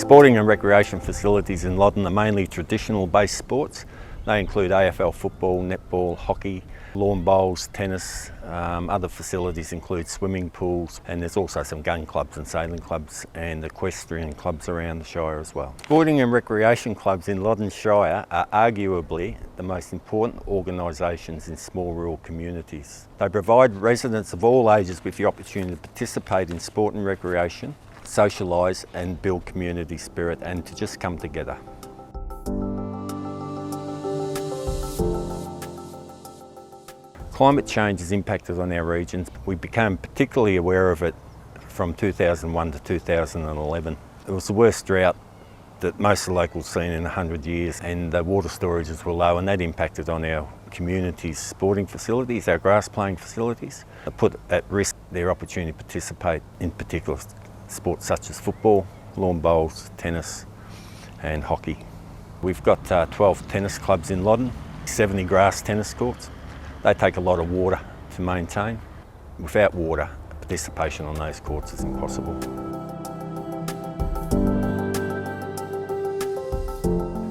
Sporting and recreation facilities in Loddon are mainly traditional based sports. They include AFL football, netball, hockey, lawn bowls, tennis. Other facilities include swimming pools, and there's also some gun clubs and sailing clubs and equestrian clubs around the Shire as well. Sporting and recreation clubs in Loddon Shire are arguably the most important organisations in small rural communities. They provide residents of all ages with the opportunity to participate in sport and recreation, socialise and build community spirit, and to just come together. Climate change has impacted on our regions. We became particularly aware of it from 2001 to 2011. It was the worst drought that most of the locals seen in 100 years, and the water storages were low, and that impacted on our community's sporting facilities, our grass playing facilities. It put at risk their opportunity to participate in particular sports such as football, lawn bowls, tennis and hockey. We've got 12 tennis clubs in Loddon, 70 grass tennis courts. They take a lot of water to maintain. Without water, participation on those courts is impossible.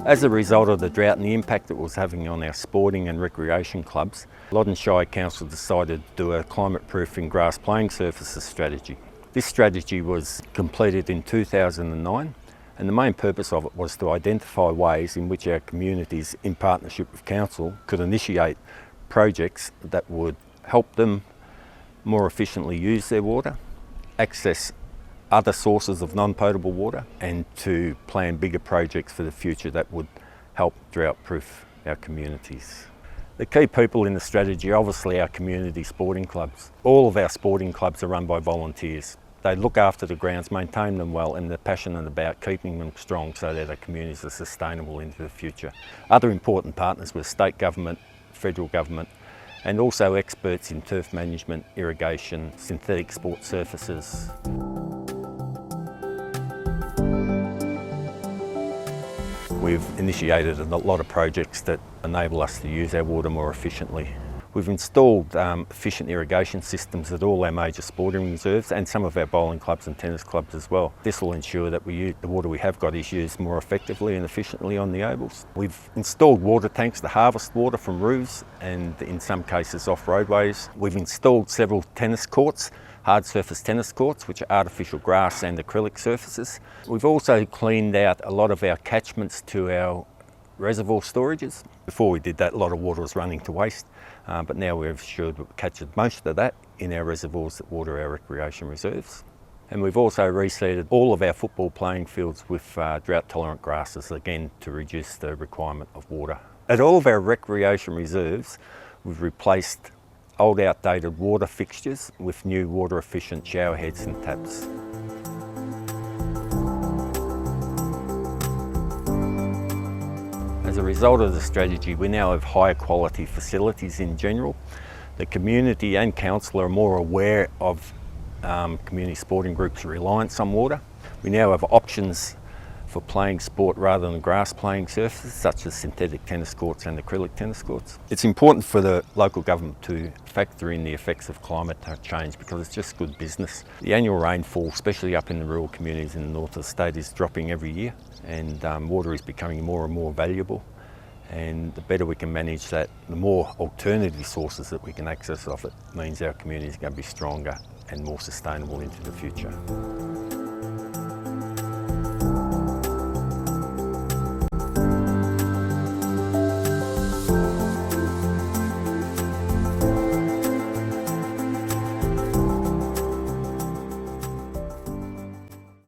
As a result of the drought and the impact it was having on our sporting and recreation clubs, Loddon Shire Council decided to do a climate proofing grass playing surfaces strategy. This strategy was completed in 2009, and the main purpose of it was to identify ways in which our communities, in partnership with Council, could initiate projects that would help them more efficiently use their water, access other sources of non-potable water, and to plan bigger projects for the future that would help drought-proof our communities. The key people in the strategy are obviously our community sporting clubs. All of our sporting clubs are run by volunteers. They look after the grounds, maintain them well, and they're passionate about keeping them strong so that our communities are sustainable into the future. Other important partners were state government, federal government, and also experts in turf management, irrigation, synthetic sport surfaces. We've initiated a lot of projects that enable us to use our water more efficiently. We've installed efficient irrigation systems at all our major sporting reserves and some of our bowling clubs and tennis clubs as well. This will ensure that the water we have got is used more effectively and efficiently on the ovals. We've installed water tanks to harvest water from roofs and in some cases off roadways. We've installed several tennis courts, hard surface tennis courts, which are artificial grass and acrylic surfaces. We've also cleaned out a lot of our catchments to our reservoir storages. Before we did that, a lot of water was running to waste, but now we've ensured we've captured most of that in our reservoirs that water our recreation reserves. And we've also reseeded all of our football playing fields with drought-tolerant grasses, again to reduce the requirement of water. At all of our recreation reserves, we've replaced old outdated water fixtures with new water-efficient shower heads and taps. As a result of the strategy, we now have higher quality facilities in general. The community and council are more aware of community sporting groups' reliance on water. We now have options for playing sport rather than grass playing surfaces, such as synthetic tennis courts and acrylic tennis courts. It's important for the local government to factor in the effects of climate change because it's just good business. The annual rainfall, especially up in the rural communities in the north of the state, is dropping every year, and water is becoming more and more valuable. And the better we can manage that, the more alternative sources that we can access of it means our community is going to be stronger and more sustainable into the future.